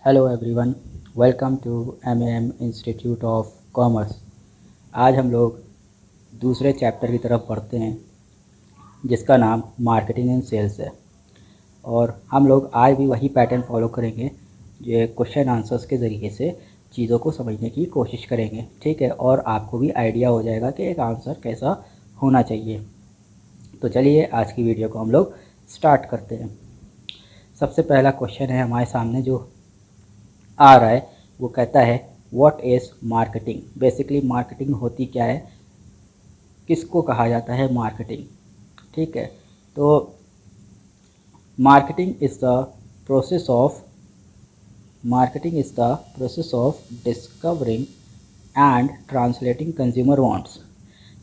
Hello everyone, welcome to M institute of commerce. आज हम लोग दूसरे चैप्टर की तरफ बढ़ते हैं जिसका नाम मार्केटिंग एंड सेल्स है। और हम लोग आज भी वही पैटर्न फॉलो करेंगे, जो क्वेश्चन आंसर्स के ज़रिए से चीज़ों को समझने की कोशिश करेंगे। ठीक है, और आपको भी आइडिया हो जाएगा कि एक आंसर कैसा होना चाहिए। तो चलिए आज की वीडियो को हम लोग स्टार्ट करते हैं। सबसे पहला क्वेश्चन है हमारे सामने जो आ रहा है, वो कहता है what is marketing. Basically marketing होती क्या है, किसको कहा जाता है मार्केटिंग। ठीक है, तो marketing is the process of discovering and translating consumer wants.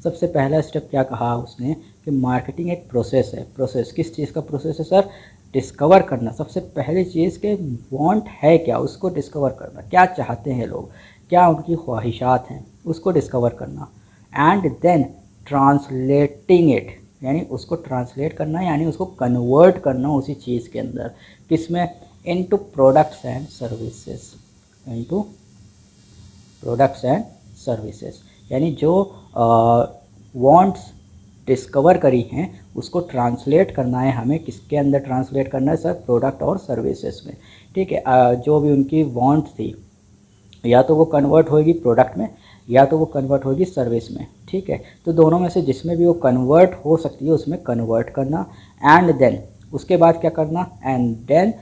सबसे पहला स्टेप क्या कहा उसने कि मार्केटिंग एक प्रोसेस है। प्रोसेस किस चीज़ का प्रोसेस है सर? डिस्कवर करना। सबसे पहली चीज़ के वांट है क्या, उसको डिस्कवर करना। क्या चाहते हैं लोग, क्या उनकी ख्वाहिशात हैं, उसको डिस्कवर करना। एंड देन ट्रांसलेटिंग इट, यानी उसको ट्रांसलेट करना, यानी उसको कन्वर्ट करना उसी चीज़ के अंदर। किसमें? Into products and services. Into products and services, यानी जो वांट्स डिस्कवर करी हैं उसको ट्रांसलेट करना है हमें। किसके अंदर ट्रांसलेट करना है सर? प्रोडक्ट और सर्विसेज में। ठीक है, जो भी उनकी वांट थी, या तो वो कन्वर्ट होगी प्रोडक्ट में, या तो वो कन्वर्ट होगी सर्विस में। ठीक है, तो दोनों में से जिसमें भी वो कन्वर्ट हो सकती है उसमें कन्वर्ट करना। एंड देन उसके बाद क्या करना? And then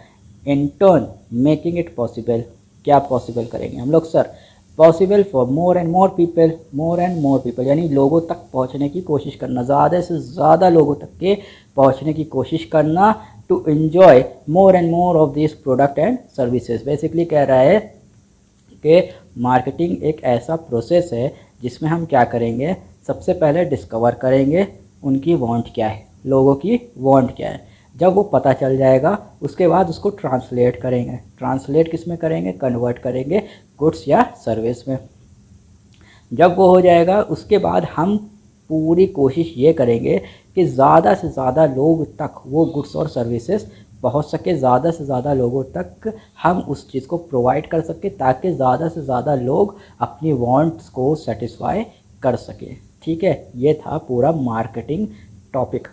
in turn making it possible. क्या पॉसिबल करेंगे हम लोग sir? Possible for more and more people, यानी लोगों तक पहुंचने की कोशिश करना, ज़्यादा से ज़्यादा लोगों तक के पहुंचने की कोशिश करना। To enjoy more and more of this product and services. Basically कह रहा है कि मार्केटिंग एक ऐसा प्रोसेस है जिसमें हम क्या करेंगे, सबसे पहले डिस्कवर करेंगे उनकी वांट क्या है, लोगों की वांट क्या है। जब वो पता चल जाएगा उसके बाद उसको ट्रांसलेट करेंगे। ट्रांसलेट किस में करेंगे? कन्वर्ट करेंगे गुड्स या सर्विस में। जब वो हो जाएगा उसके बाद हम पूरी कोशिश ये करेंगे कि ज़्यादा से ज़्यादा लोग तक वो गुड्स और सर्विसेज पहुंच सके, ज़्यादा से ज़्यादा लोगों तक हम उस चीज़ को प्रोवाइड कर सके, ताकि ज़्यादा से ज़्यादा लोग अपनी वांट्स को सेटिस्फाई कर सके। ठीक है, ये था पूरा मार्केटिंग टॉपिक।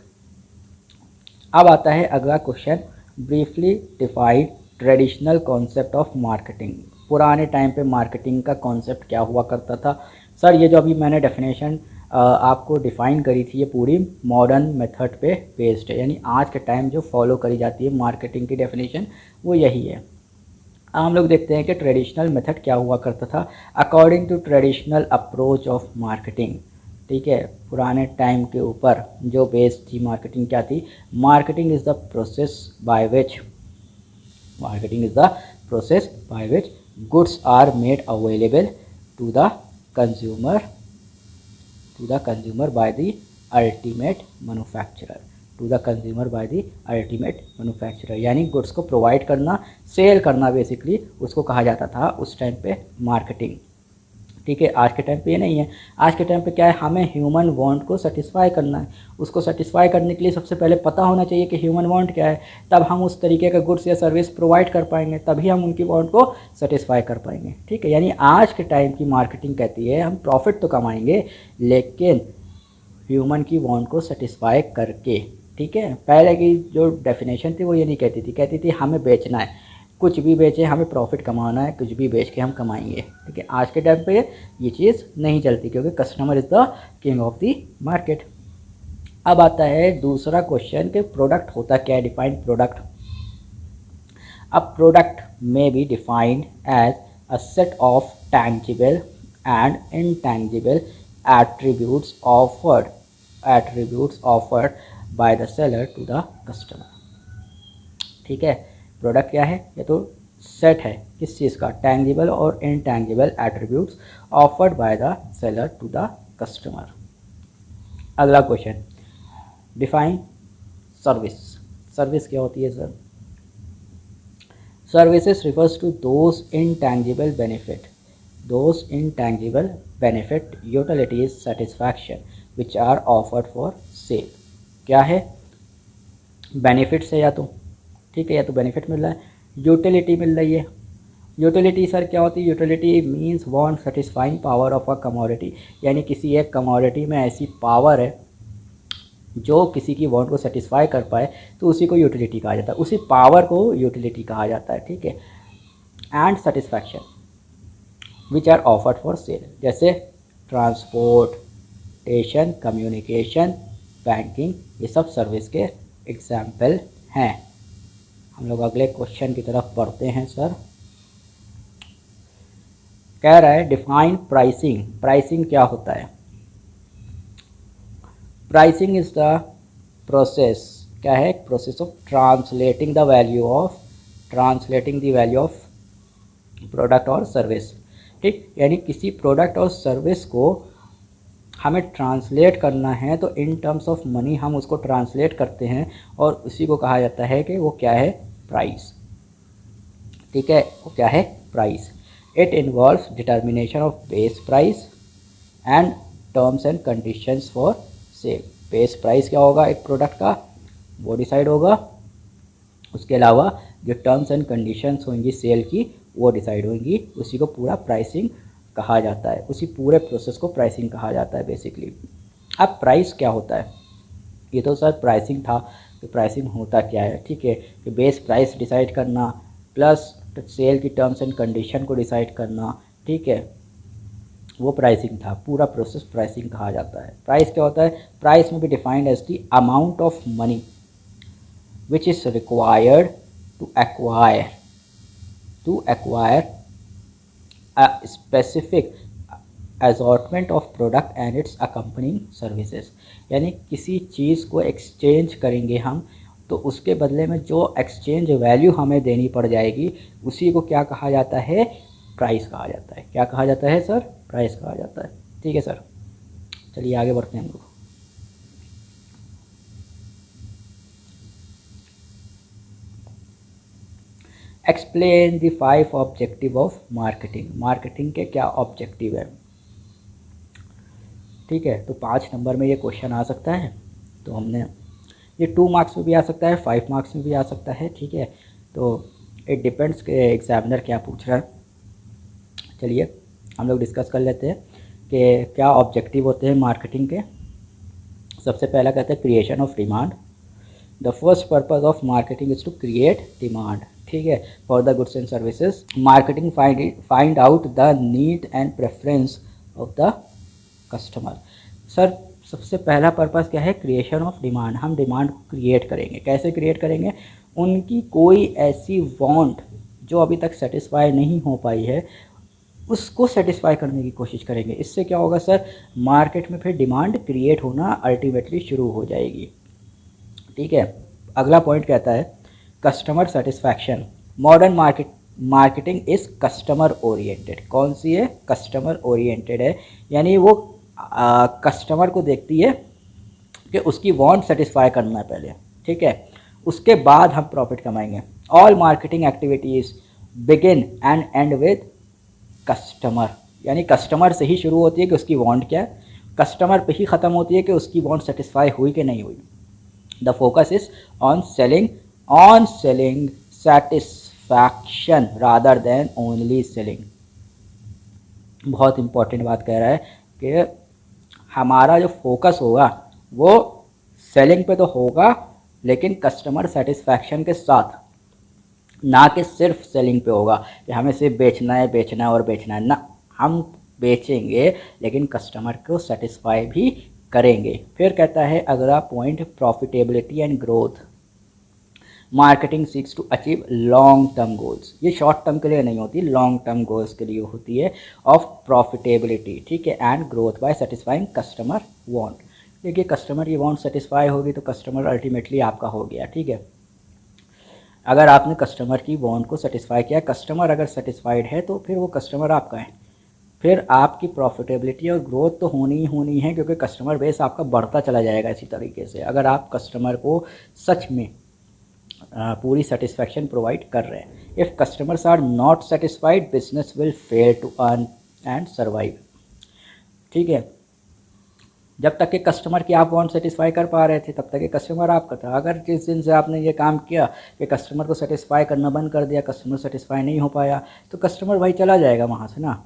अब आता है अगला question, briefly define traditional concept of marketing. पुराने टाइम पे मार्केटिंग का कॉन्सेप्ट क्या हुआ करता था सर? ये जो अभी मैंने डेफिनेशन आपको डिफ़ाइन करी थी, ये पूरी मॉडर्न मेथड पे बेस्ड है, यानी आज के टाइम जो फॉलो करी जाती है मार्केटिंग की डेफिनेशन वो यही है। हम लोग देखते हैं कि ट्रेडिशनल मेथड क्या हुआ करता था according to traditional approach of marketing. ठीक है, पुराने टाइम के ऊपर जो बेस थी मार्केटिंग क्या थी? Marketing is the process by which goods are made available to the consumer by the ultimate manufacturer। यानी गुड्स को प्रोवाइड करना, सेल करना, बेसिकली उसको कहा जाता था उस टाइम पे मार्केटिंग। ठीक है, आज के टाइम पे ये नहीं है। आज के टाइम पे क्या है, हमें ह्यूमन वांट को सेटिस्फाई करना है। उसको सेटिस्फाई करने के लिए सबसे पहले पता होना चाहिए कि ह्यूमन वांट क्या है, तब हम उस तरीके का गुड्स या सर्विस प्रोवाइड कर पाएंगे, तभी हम उनकी वांट को सेटिस्फाई कर पाएंगे। ठीक है, यानी आज के टाइम की मार्केटिंग कहती है हम प्रॉफिट तो कमाएंगे लेकिन ह्यूमन की वांट को सेटिस्फाई करके। ठीक है, पहले की जो डेफिनेशन थी वो ये नहीं कहती थी हमें बेचना है, कुछ भी बेचे हमें प्रॉफिट कमाना है, कुछ भी बेच के हम कमाएंगे। ठीक है, आज के टाइम पे ये चीज़ नहीं चलती, क्योंकि customer is the king of the market. अब आता है दूसरा क्वेश्चन कि प्रोडक्ट होता क्या है, डिफाइंड प्रोडक्ट। अब product may be defined as a set of tangible and intangible attributes offered by the seller to the customer। ठीक है, प्रोडक्ट क्या है? ये तो सेट है किस चीज़ का? टैंजिबल और intangible attributes offered by the seller to the customer. अगला क्वेश्चन, डिफाइन सर्विस। सर्विस क्या होती है sir? Services refers to those intangible benefit, utilities, satisfaction which are offered for sale। क्या है? बेनिफिट्स है या तो, ठीक है, या तो बेनिफिट मिल रहा है, यूटिलिटी मिल रही है, यूटिलिटी सर क्या होती है? Utility means want satisfying power of a commodity, यानी किसी एक कमोडिटी में ऐसी पावर है जो किसी की वांट को सेटिस्फाई कर पाए, तो उसी को यूटिलिटी कहा जाता है, उसी पावर को यूटिलिटी कहा जाता है, ठीक है। And satisfaction which are offered for sale, जैसे ट्रांसपोर्टेशन, कम्युनिकेशन, बैंकिंग, ये सब सर्विस के एग्जाम्पल हैं। हम लोग अगले क्वेश्चन की तरफ बढ़ते हैं सर। कह रहा है डिफाइन प्राइसिंग। प्राइसिंग क्या होता है? प्राइसिंग इज द प्रोसेस, क्या है? Process of translating the value of product और सर्विस, ठीक। यानी किसी प्रोडक्ट और सर्विस को हमें ट्रांसलेट करना है तो इन टर्म्स ऑफ मनी हम उसको ट्रांसलेट करते हैं और उसी को कहा जाता है कि वो क्या है? प्राइस, ठीक है। वो क्या है? Price. It involves determination of base price and terms and conditions for sale. Base price क्या होगा एक प्रोडक्ट का? वो डिसाइड होगा। उसके अलावा जो टर्म्स एंड कंडीशंस होंगी सेल की, वो डिसाइड होंगी। उसी को पूरा प्राइसिंग कहा जाता है, उसी पूरे प्रोसेस को प्राइसिंग कहा जाता है बेसिकली। अब प्राइस क्या होता है? ये तो सर प्राइसिंग था, तो प्राइसिंग होता क्या है? ठीक है, कि बेस प्राइस डिसाइड करना प्लस सेल की टर्म्स एंड कंडीशन को डिसाइड करना, ठीक है, वो प्राइसिंग था। पूरा प्रोसेस प्राइसिंग कहा जाता है। प्राइस क्या होता है? Price may be defined as the amount of money which is required to acquire a specific assortment of product and its accompanying services। यानी किसी चीज़ को एक्सचेंज करेंगे हम, तो उसके बदले में जो एक्सचेंज वैल्यू हमें देनी पड़ जाएगी, उसी को क्या कहा जाता है? प्राइस कहा जाता है। क्या कहा जाता है सर? प्राइस कहा जाता है, ठीक है सर। चलिए आगे बढ़ते हैं हम लोग। Explain the 5 objective of marketing. Marketing के क्या ऑब्जेक्टिव है, ठीक है। तो 5 नंबर में ये क्वेश्चन आ सकता है। तो हमने ये 2 मार्क्स में भी आ सकता है, 5 मार्क्स में भी आ सकता है, ठीक है। तो इट डिपेंड्स के एग्जामिनर क्या पूछ रहा है। चलिए हम लोग डिस्कस कर लेते हैं कि क्या ऑब्जेक्टिव होते हैं मार्केटिंग के। सबसे पहला कहते हैं creation of demand. The first purpose of marketing is to create demand, ठीक है, for the goods and services. Marketing find out the need and preference of the customer. Sir सबसे पहला पर्पस क्या है? Creation of demand. हम demand create करेंगे। कैसे create करेंगे? उनकी कोई ऐसी वांट जो अभी तक सेटिस्फाई नहीं हो पाई है, उसको सेटिस्फाई करने की कोशिश करेंगे। इससे क्या होगा सर? मार्केट में फिर डिमांड क्रिएट होना अल्टीमेटली शुरू हो जाएगी, ठीक है। अगला पॉइंट कहता है customer satisfaction. Modern marketing is customer oriented. कौन सी है? कस्टमर ओरिएंटेड है, यानी वो कस्टमर को देखती है कि उसकी वांट सेटिस्फाई करना है पहले, ठीक है, उसके बाद हम प्रॉफिट कमाएंगे। All marketing activities begin and and with customer, यानी कस्टमर से ही शुरू होती है कि उसकी वांट क्या है, कस्टमर पे ही ख़त्म होती है कि उसकी वांट सेटिस्फाई हुई कि नहीं हुई। The focus is on selling satisfaction rather than only selling. बहुत इंपॉर्टेंट बात कह रहा है कि हमारा जो फोकस होगा वो सेलिंग पे तो होगा, लेकिन कस्टमर सेटिस्फैक्शन के साथ, ना कि सिर्फ सेलिंग पे होगा कि हमें सिर्फ बेचना है और बेचना है। ना, हम बेचेंगे लेकिन कस्टमर को सेटिस्फाई भी करेंगे। फिर कहता है अगला point profitability and growth. Marketing seeks to achieve long term goals. ये शॉर्ट टर्म के लिए नहीं होती, लॉन्ग टर्म गोल्स के लिए होती है, ऑफ प्रॉफिटेबिलिटी, ठीक है, and growth by satisfying customer want. देखिए कस्टमर की वांट सेटिस्फाई होगी तो कस्टमर अल्टीमेटली आपका हो गया, ठीक है। अगर आपने कस्टमर की वांट को सेटिस्फाई किया, कस्टमर अगर सेटिस्फाइड है तो फिर वो कस्टमर आपका है। फिर आपकी प्रॉफिटेबिलिटी और ग्रोथ तो होनी ही होनी है, क्योंकि कस्टमर बेस आपका बढ़ता चला जाएगा इसी तरीके से, अगर आप कस्टमर को सच में पूरी सेटिस्फैक्शन प्रोवाइड कर रहे हैं। If customers are not satisfied business will fail to earn and survive, ठीक है। जब तक के कस्टमर की आप वांट सेटिस्फाई कर पा रहे थे तब तक के कस्टमर आपका था। अगर जिस दिन से आपने ये काम किया कि कस्टमर को सेटिस्फाई करना बंद कर दिया, कस्टमर सेटिस्फाई नहीं हो पाया, तो कस्टमर भाई चला जाएगा वहाँ से ना।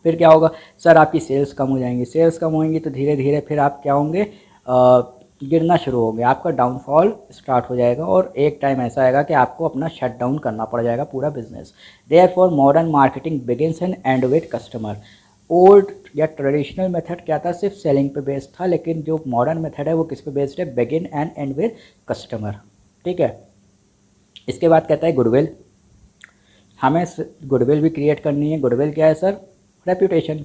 फिर क्या होगा सर, आपकी सेल्स कम हो जाएंगी, सेल्स कम होंगी तो धीरे धीरे फिर आप क्या होंगे, गिरना शुरू होंगे, आपका डाउनफॉल स्टार्ट हो जाएगा और एक टाइम ऐसा आएगा कि आपको अपना शट डाउन करना पड़ जाएगा पूरा business. Therefore modern marketing begins and and with customer. Old या ट्रेडिशनल मेथड क्या था, सिर्फ सेलिंग पे बेस्ड था, लेकिन जो मॉडर्न मेथड है वो किस पे बेस्ड है, begin and and with customer. ठीक है, इसके बाद कहता है गुडविल। हमें गुडविल भी क्रिएट करनी है। गुडविल क्या है sir, reputation.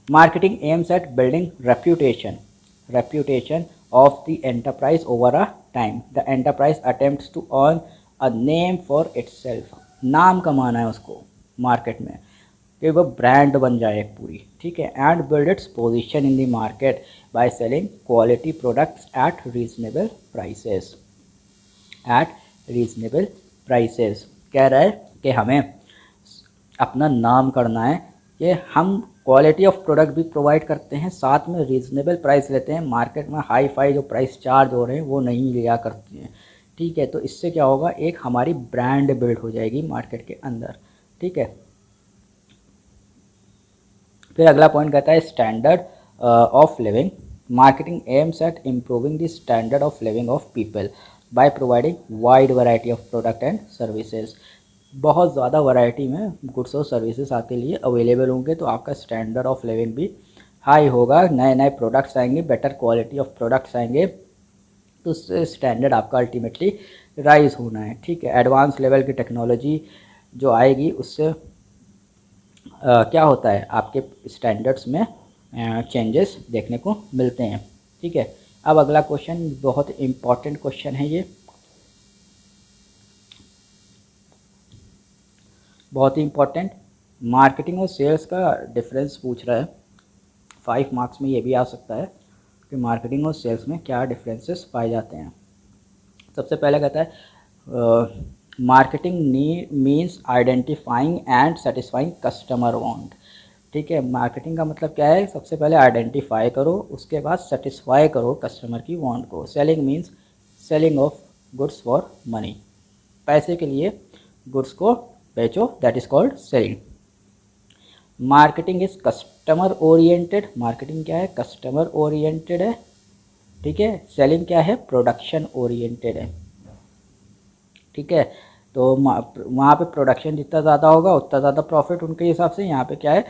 Marketing aims at building reputation of the enterprise over a time. The enterprise attempts to earn a name for itself. नाम कमाना है उसको मार्केट में कि वो ब्रांड बन जाए एक पूरी। ठीक है, and build its position in the market by selling quality products at reasonable prices. Eight reasonable prices कह रहा है कि हमें अपना नाम करना है कि हम क्वालिटी ऑफ प्रोडक्ट भी प्रोवाइड करते हैं, साथ में रीज़नेबल प्राइस लेते हैं। मार्केट में हाई फाई जो प्राइस चार्ज हो रहे हैं वो नहीं लिया करते हैं। ठीक है, तो इससे क्या होगा, एक हमारी ब्रांड बिल्ड हो जाएगी मार्केट के अंदर। ठीक है, फिर अगला पॉइंट कहता है standard of living. Marketing aims at improving the standard of living of people by providing wide variety of product and services. बहुत ज़्यादा वैरायटी में गुड्स और सर्विसेज आपके लिए अवेलेबल होंगे तो आपका स्टैंडर्ड ऑफ लिविंग भी हाई होगा, नए नए प्रोडक्ट्स आएंगे, बेटर क्वालिटी ऑफ प्रोडक्ट्स आएंगे, तो उससे स्टैंडर्ड आपका अल्टीमेटली राइज होना है। ठीक है, एडवांस लेवल की टेक्नोलॉजी जो आएगी उससे क्या होता है, आपके स्टैंडर्ड्स में चेंजेस देखने को मिलते हैं। ठीक है, अब अगला क्वेश्चन बहुत इम्पॉर्टेंट क्वेश्चन है, ये बहुत ही इम्पोर्टेंट। मार्केटिंग और सेल्स का डिफरेंस पूछ रहा है, 5 मार्क्स में ये भी आ सकता है कि मार्केटिंग और सेल्स में क्या डिफरेंसेस पाए जाते हैं। सबसे पहले कहता है marketing means identifying and satisfying customer want. ठीक है, मार्केटिंग का मतलब क्या है, सबसे पहले आइडेंटिफाई करो, उसके बाद सेटिस्फाई करो कस्टमर की वांट को। Selling means selling of goods for money, पैसे के लिए गुड्स को बेचो, that is called selling. Marketing is customer oriented. Marketing क्या है, कस्टमर ओरिएंटेड है। ठीक है, सेलिंग क्या है, प्रोडक्शन ओरिएंटेड है। ठीक है, तो वहाँ पे प्रोडक्शन जितना ज़्यादा होगा उतना ज़्यादा प्रॉफिट उनके हिसाब से, यहाँ पे क्या है,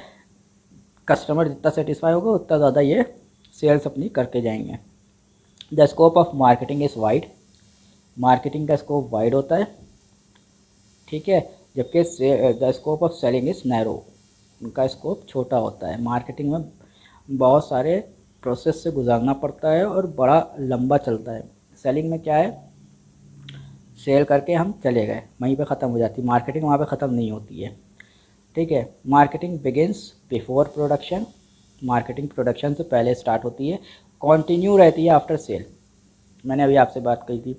कस्टमर जितना सेटिस्फाई होगा उतना ज़्यादा ये सेल्स अपनी करके जाएंगे। The scope of marketing is wide. Marketing का स्कोप वाइड होता है। ठीक है, जबकि the scope of selling is narrow, उनका स्कोप छोटा होता है। मार्केटिंग में बहुत सारे प्रोसेस से गुजारना पड़ता है और बड़ा लंबा चलता है। सेलिंग में क्या है, सेल करके हम चले गए, वहीं पे ख़त्म हो जाती है। मार्केटिंग वहाँ पे ख़त्म नहीं होती है। ठीक है, marketing begins before production. Marketing production से पहले स्टार्ट होती है, कंटिन्यू रहती है आफ्टर सेल। मैंने अभी आपसे बात कही थी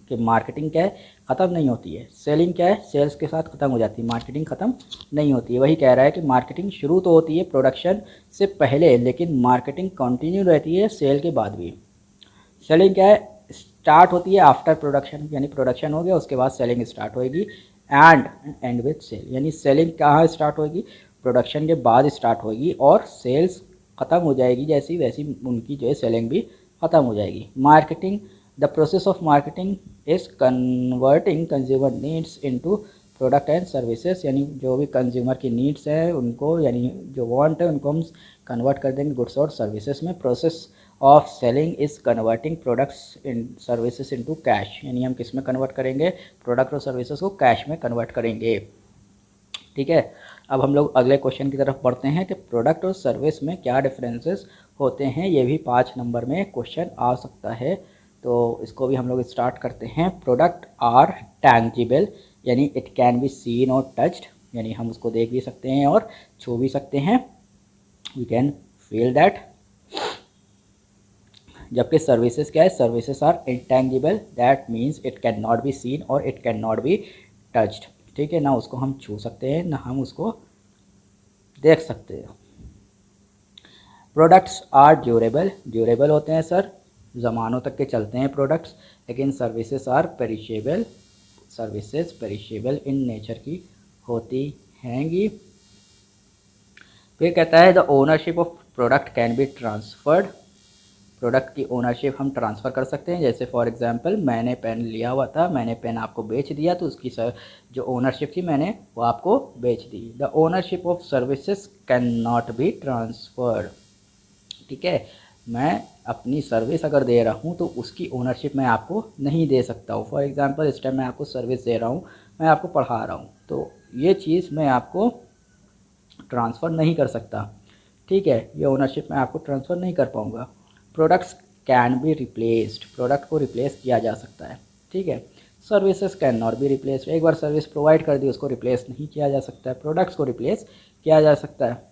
कि मार्केटिंग क्या है, ख़त्म नहीं होती है। सेलिंग क्या है, सेल्स के साथ ख़त्म हो जाती है, मार्केटिंग ख़त्म नहीं होती है। वही कह रहा है कि मार्केटिंग शुरू तो होती है प्रोडक्शन से पहले, लेकिन मार्केटिंग कंटिन्यू रहती है सेल के बाद भी। सेलिंग क्या है, स्टार्ट होती है आफ्टर प्रोडक्शन, यानी प्रोडक्शन हो गया उसके बाद सेलिंग स्टार्ट होएगी। एंड विद सेल, यानी सेलिंग कहाँ स्टार्ट होएगी, प्रोडक्शन के बाद स्टार्ट होएगी और सेल्स ख़त्म हो जाएगी जैसी वैसी उनकी जो है सेलिंग भी ख़त्म हो जाएगी। Marketing, the process of marketing is converting consumer needs into product and services, यानी जो भी कंज्यूमर की नीड्स हैं उनको, यानी जो वांट है उनको हम कन्वर्ट कर देंगे गुड्स और सर्विसेज में। Process of selling is converting products in services into cash, यानी हम किस में कन्वर्ट करेंगे, प्रोडक्ट और सर्विसेज को कैश में कन्वर्ट करेंगे। ठीक है, अब हम लोग अगले क्वेश्चन की तरफ बढ़ते हैं कि प्रोडक्ट और सर्विस में क्या डिफरेंसेस होते हैं। ये भी 5 नंबर में क्वेश्चन आ सकता है, तो इसको भी हम लोग स्टार्ट करते हैं। प्रोडक्ट आर टैंजिबल, यानी इट कैन बी सीन और टच्ड, यानी हम उसको देख भी सकते हैं और छू भी सकते हैं, वी कैन फील दैट। जबकि सर्विसेज क्या है, services are intangible, that means it can not be seen और it can not be touched. ठीक है, ना उसको हम छू सकते हैं ना हम उसको देख सकते हैं। प्रोडक्ट्स आर ड्यूरेबल, ड्यूरेबल होते हैं सर, ज़मानों तक के चलते हैं प्रोडक्ट्स, लेकिन services are perishable, services perishable in nature की होती हैंगी। फिर कहता है the ownership of product can be transferred, product की ओनरशिप हम ट्रांसफ़र कर सकते हैं। जैसे फॉर एग्जांपल मैंने पेन लिया हुआ था, मैंने पेन आपको बेच दिया, तो उसकी जो ओनरशिप थी मैंने वो आपको बेच दी। The ownership of services can not be transferred, ठीक है, मैं अपनी सर्विस अगर दे रहा हूँ तो उसकी ओनरशिप मैं आपको नहीं दे सकता हूँ। फॉर एग्जांपल इस टाइम मैं आपको सर्विस दे रहा हूँ, मैं आपको पढ़ा रहा हूँ, तो ये चीज़ मैं आपको ट्रांसफ़र नहीं कर सकता, ठीक है, ये ओनरशिप मैं आपको ट्रांसफ़र नहीं कर पाऊँगा। Products can be replaced, product को रिप्लेस किया जा सकता है, ठीक है। Services can not be replaced, एक बार सर्विस प्रोवाइड कर दी उसको रिप्लेस नहीं किया जा सकता है, प्रोडक्ट्स को रिप्लेस किया जा सकता है।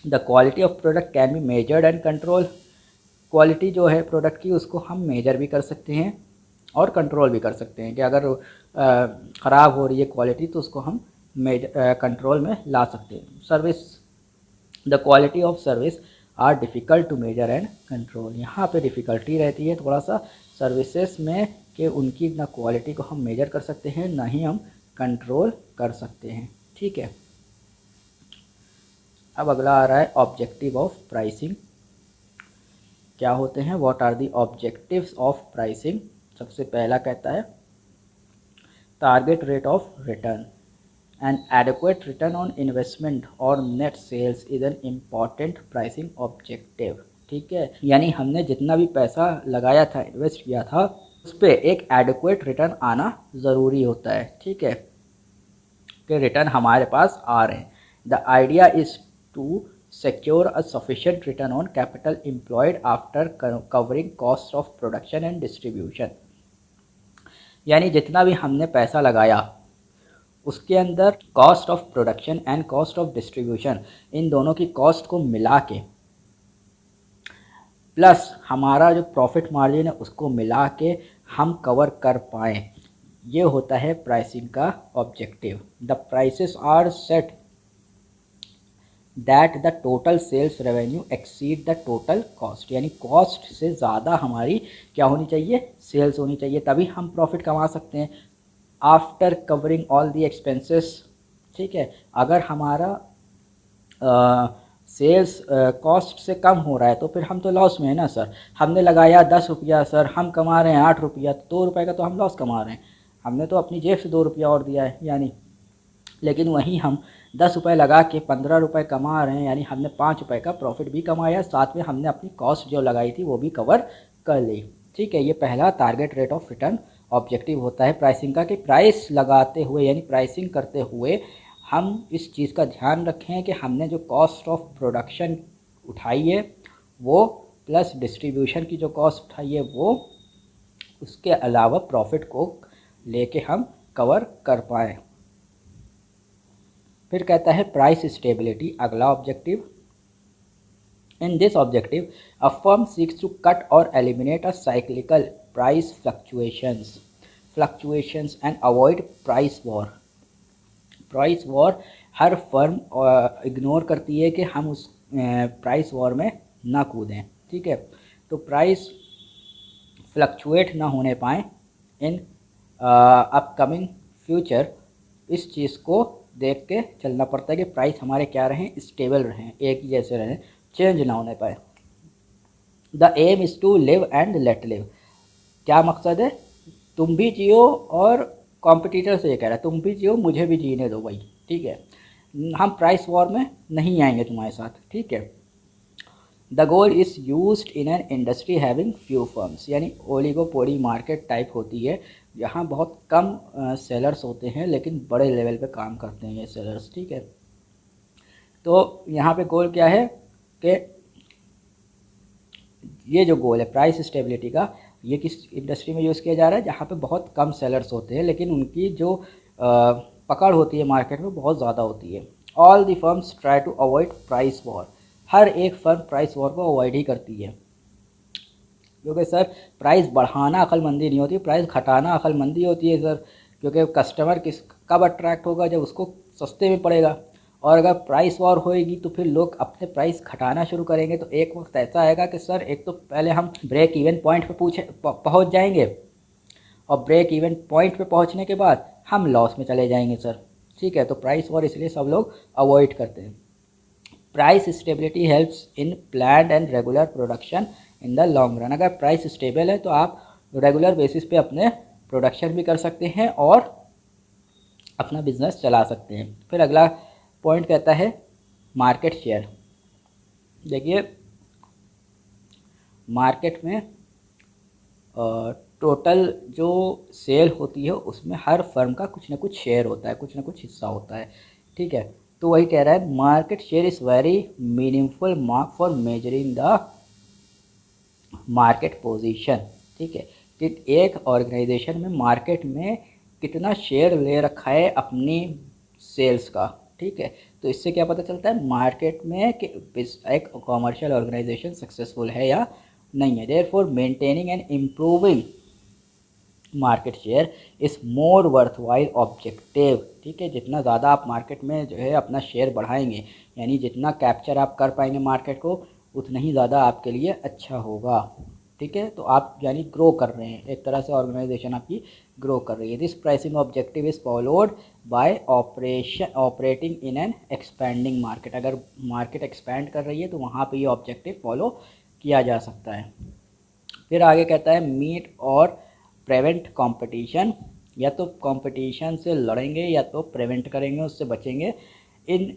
The quality of product can be measured and control, quality जो है प्रोडक्ट की उसको हम मेजर भी कर सकते हैं और कंट्रोल भी कर सकते हैं कि अगर ख़राब हो रही है क्वालिटी तो उसको हम कंट्रोल में ला सकते हैं। Service, the quality of service are difficult to measure and control, यहाँ पे डिफ़िकल्टी रहती है थोड़ा सा सर्विसेज में कि उनकी ना क्वालिटी को हम मेजर कर सकते हैं ना ही हम कंट्रोल कर सकते हैं, ठीक है। अब अगला आ रहा है ऑब्जेक्टिव ऑफ प्राइसिंग, क्या होते हैं, what are the objectives of pricing. सबसे पहला कहता है target rate of return, an adequate return on investment और net sales is an important pricing objective, ठीक है, यानी हमने जितना भी पैसा लगाया था, इन्वेस्ट किया था, उस पर एक एडिक्वेट रिटर्न आना ज़रूरी होता है, ठीक है, कि रिटर्न हमारे पास आ रहे हैं। The idea is to secure a sufficient return on capital employed after covering cost of production and distribution, यानी जितना भी हमने पैसा लगाया उसके अंदर cost of production and cost of distribution, इन दोनों की कॉस्ट को मिला के प्लस हमारा जो प्रॉफिट मार्जिन है उसको मिला के हम कवर कर पाएँ, ये होता है प्राइसिंग का objective. The prices are set that the total sales revenue exceed the total cost, यानी कॉस्ट से ज़्यादा हमारी क्या होनी चाहिए, सेल्स होनी चाहिए, तभी हम प्रॉफिट कमा सकते हैं। After covering all the expenses, ठीक है, अगर हमारा सेल्स कॉस्ट से कम हो रहा है तो फिर हम तो लॉस में है ना सर। हमने लगाया 10 रुपया सर, हम कमा रहे हैं 8 रुपया, तो 2 रुपये का तो हम लॉस कमा रहे हैं, हमने तो अपनी जेब से 2 रुपया और दिया है यानी, लेकिन वहीं हम 10 रुपये लगा के 15 रुपये कमा रहे हैं, यानी हमने 5 रुपये का प्रॉफिट भी कमाया, साथ में हमने अपनी कॉस्ट जो लगाई थी वो भी कवर कर ली, ठीक है। ये पहला target rate of return objective होता है प्राइसिंग का, कि प्राइस लगाते हुए यानी प्राइसिंग करते हुए हम इस चीज़ का ध्यान रखें कि हमने जो कॉस्ट ऑफ प्रोडक्शन उठाई है वो प्लस डिस्ट्रीब्यूशन की जो कॉस्ट उठाई है वो, उसके अलावा प्रॉफिट को लेके हम कवर कर पाएँ। फिर कहता है प्राइस स्टेबिलिटी, अगला objective. In this objective a firm seeks to cut or eliminate a cyclical price fluctuations and avoid price war. Price war हर फर्म इग्नोर करती है कि हम उस प्राइस वॉर में ना कूदें, ठीक है। तो प्राइस फ्लक्चुएट ना होने पाए इन अपकमिंग फ्यूचर, इस चीज़ को देख के चलना पड़ता है कि प्राइस हमारे क्या रहें, स्टेबल रहें, एक ही जैसे रहें, चेंज ना होने पाए। The aim is to live and let live, क्या मकसद है, तुम भी जियो और कॉम्पिटिटर से ये कह रहा है तुम भी जियो मुझे भी जीने दो भाई, ठीक है, हम प्राइस वॉर में नहीं आएंगे तुम्हारे साथ, ठीक है। The goal is used in an industry having few firms, यानी ओलिगोपोली मार्केट टाइप होती है, यहाँ बहुत कम सेलर्स होते हैं लेकिन बड़े लेवल पे काम करते हैं ये सेलर्स, ठीक है। तो यहाँ पे गोल क्या है कि ये जो गोल है प्राइस स्टेबिलिटी का, ये किस इंडस्ट्री में यूज़ किया जा रहा है, जहाँ पे बहुत कम सेलर्स होते हैं लेकिन उनकी जो पकड़ होती है मार्केट में बहुत ज़्यादा होती है। All the firms try to avoid price war, हर एक फर्म प्राइस वॉर को अवॉइड ही करती है, क्योंकि सर प्राइस बढ़ाना अक्लमंदी नहीं होती, प्राइस घटाना अक्लमंदी होती है सर, क्योंकि कस्टमर कब अट्रैक्ट होगा, जब उसको सस्ते में पड़ेगा, और अगर प्राइस वॉर होएगी तो फिर लोग अपने प्राइस घटाना शुरू करेंगे। तो एक वक्त ऐसा आएगा कि सर एक तो पहले हम ब्रेक इवन पॉइंट पे पहुंच जाएंगे, और ब्रेक इवन पॉइंट पे पहुंचने के बाद हम लॉस में चले जाएंगे सर। ठीक है, तो प्राइस वॉर इसलिए सब लोग अवॉइड करते हैं। Price stability helps in planned and regular production in the long run. अगर प्राइस स्टेबल है तो आप रेगुलर बेसिस पे अपने प्रोडक्शन भी कर सकते हैं और अपना बिजनेस चला सकते हैं। फिर अगला पॉइंट कहता है मार्केट शेयर। देखिए मार्केट में टोटल जो सेल होती है उसमें हर फर्म का कुछ ना कुछ शेयर होता है, कुछ ना कुछ हिस्सा होता है। ठीक है, तो वही कह रहा है market share is very meaningful mark for measuring the market position. ठीक है, कि एक ऑर्गेनाइजेशन में मार्केट में कितना शेयर ले रखा है अपनी सेल्स का। ठीक है, तो इससे क्या पता चलता है मार्केट में कि एक कॉमर्शियल ऑर्गेनाइजेशन सक्सेसफुल है या नहीं है। Therefore maintaining and improving market share is more worthwhile objective. ठीक है, जितना ज़्यादा आप मार्केट में जो है अपना शेयर बढ़ाएंगे, यानी जितना कैप्चर आप कर पाएंगे मार्केट को, उतना ही ज़्यादा आपके लिए अच्छा होगा। ठीक है, तो आप यानी ग्रो कर रहे हैं, एक तरह से ऑर्गेनाइजेशन आपकी ग्रो कर रही है। This pricing objective is followed by operating in an expanding market. अगर मार्केट एक्सपेंड कर रही है तो वहाँ पे ये ऑब्जेक्टिव फॉलो किया जा सकता है। फिर आगे कहता है मीट और प्रिवेंट कंपटीशन। या तो कंपटीशन से लड़ेंगे या तो प्रिवेंट करेंगे, उससे बचेंगे। In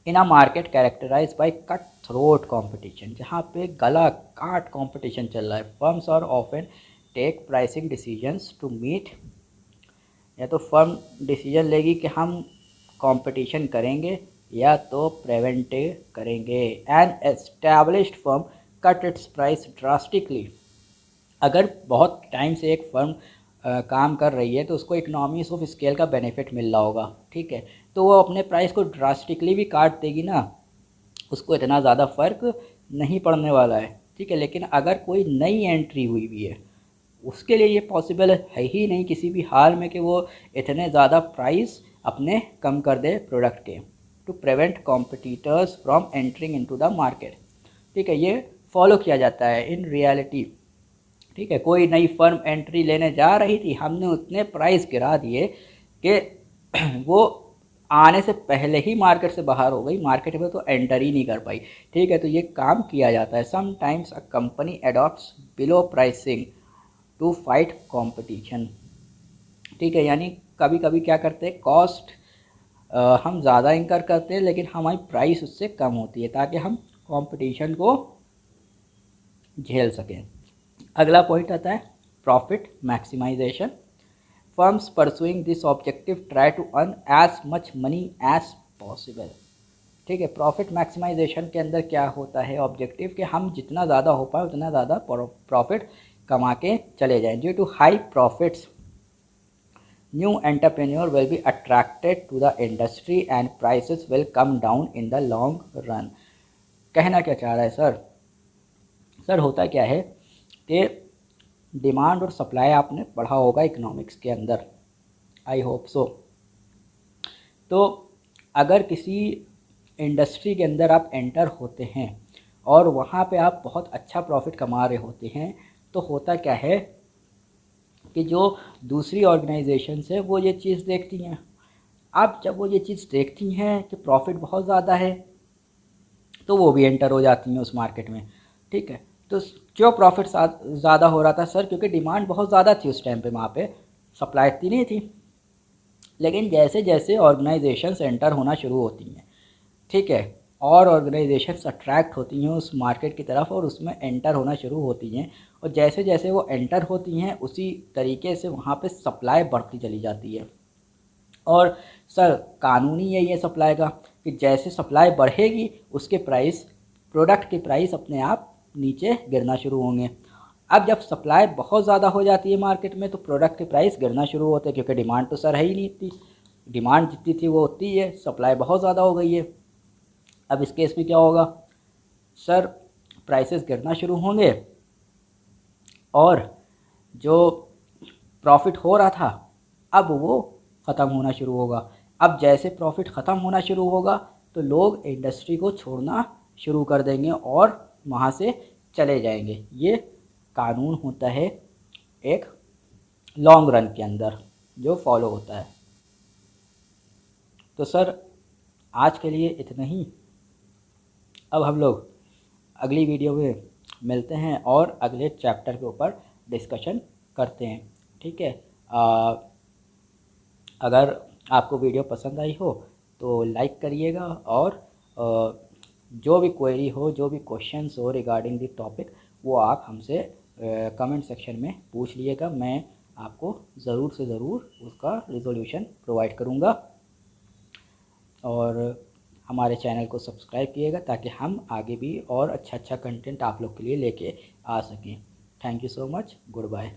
in a market characterize by cut throat competition, जहाँ पे गला काट कंपटीशन चल रहा है। फर्म्स और often take pricing decisions to meet. या तो फर्म डिसीजन लेगी कि हम कंपटीशन करेंगे या तो प्रिवेंटिव करेंगे। An established firm cut it's price drastically. अगर बहुत टाइम से एक फर्म काम कर रही है तो उसको इकोनॉमीज ऑफ स्केल का बेनिफिट मिल रहा होगा। ठीक है, तो वो अपने प्राइस को ड्रास्टिकली भी काट देगी ना, उसको इतना ज़्यादा फ़र्क नहीं पड़ने वाला है। ठीक है, लेकिन अगर कोई नई एंट्री हुई भी है उसके लिए ये पॉसिबल है ही नहीं किसी भी हाल में कि वो इतने ज़्यादा प्राइस अपने कम कर दे प्रोडक्ट के, to prevent competitors from entering into the market. ठीक है, ये फॉलो किया जाता है इन रियलिटी। ठीक है, कोई नई फर्म एंट्री लेने जा रही थी, हमने उतने प्राइस गिरा दिए कि वो आने से पहले ही मार्केट से बाहर हो गई, मार्केट में तो एंटर ही नहीं कर पाई। ठीक है, तो ये काम किया जाता है। Sometimes a company adopts below pricing to fight competition. ठीक है, यानी कभी कभी क्या करते हैं कॉस्ट हम ज़्यादा इंकर करते हैं लेकिन हमारी प्राइस उससे कम होती है ताकि हम कंपटीशन को झेल सकें। अगला पॉइंट आता है profit maximisation. Firms pursuing this objective try to earn as much money as possible. ठीक है, प्रॉफिट मैक्सिमाइजेशन के अंदर क्या होता है ऑब्जेक्टिव कि हम जितना ज़्यादा हो पाए उतना ज़्यादा प्रॉफिट कमा के चले जाएं। Due to high profits new entrepreneur will be attracted to the industry and prices will come down in the long run. कहना क्या चाह रहा है सर? सर होता क्या है कि डिमांड और सप्लाई आपने पढ़ा होगा इकोनॉमिक्स के अंदर, आई होप सो। तो अगर किसी इंडस्ट्री के अंदर आप एंटर होते हैं और वहाँ पे आप बहुत अच्छा प्रॉफिट कमा रहे होते हैं, तो होता क्या है कि जो दूसरी ऑर्गेनाइजेशंस है वो ये चीज़ देखती हैं। अब जब वो ये चीज़ देखती हैं कि प्रॉफिट बहुत ज़्यादा है तो वो भी एंटर हो जाती हैं उस मार्केट में। ठीक है, तो क्यों प्रॉफिट ज़्यादा हो रहा था सर? क्योंकि डिमांड बहुत ज़्यादा थी उस टाइम पे, वहाँ पे सप्लाई इतनी नहीं थी। लेकिन जैसे जैसे ऑर्गेनाइजेशंस एंटर होना शुरू होती हैं, ठीक है, और ऑर्गेनाइजेशंस अट्रैक्ट होती हैं उस मार्केट की तरफ और उसमें एंटर होना शुरू होती हैं, और जैसे जैसे वो एंटर होती हैं उसी तरीके से वहाँ पे सप्लाई बढ़ती चली जाती है। और सर कानूनी यही है सप्लाई का कि जैसे सप्लाई बढ़ेगी उसके प्राइस, प्रोडक्ट के प्राइस अपने आप नीचे गिरना शुरू होंगे। अब जब सप्लाई बहुत ज़्यादा हो जाती है मार्केट में तो प्रोडक्ट के प्राइस गिरना शुरू होते हैं, क्योंकि डिमांड तो सर है ही नहीं इतनी। डिमांड जितनी थी वो उतनी है, सप्लाई बहुत ज़्यादा हो गई है। अब इस केस में क्या होगा सर? प्राइसेस गिरना शुरू होंगे और जो प्रॉफिट हो रहा था अब वो ख़त्म होना शुरू होगा। अब जैसे प्रॉफिट ख़त्म होना शुरू होगा तो लोग इंडस्ट्री को छोड़ना शुरू कर देंगे और वहाँ से चले जाएंगे। ये कानून होता है एक लॉन्ग रन के अंदर जो फॉलो होता है। तो सर आज के लिए इतना ही। अब हम लोग अगली वीडियो में मिलते हैं और अगले चैप्टर के ऊपर डिस्कशन करते हैं। ठीक है। अगर आपको वीडियो पसंद आई हो तो लाइक करिएगा और जो भी क्वेरी हो, जो भी क्वेश्चंस हो रिगार्डिंग द टॉपिक, वो आप हमसे कमेंट सेक्शन में पूछ लीजिएगा। मैं आपको ज़रूर से ज़रूर उसका रिजोल्यूशन प्रोवाइड करूँगा। और हमारे चैनल को सब्सक्राइब कीजिएगा ताकि हम आगे भी और अच्छा कंटेंट आप लोग के लिए लेके आ सकें। Thank you so much. Good bye.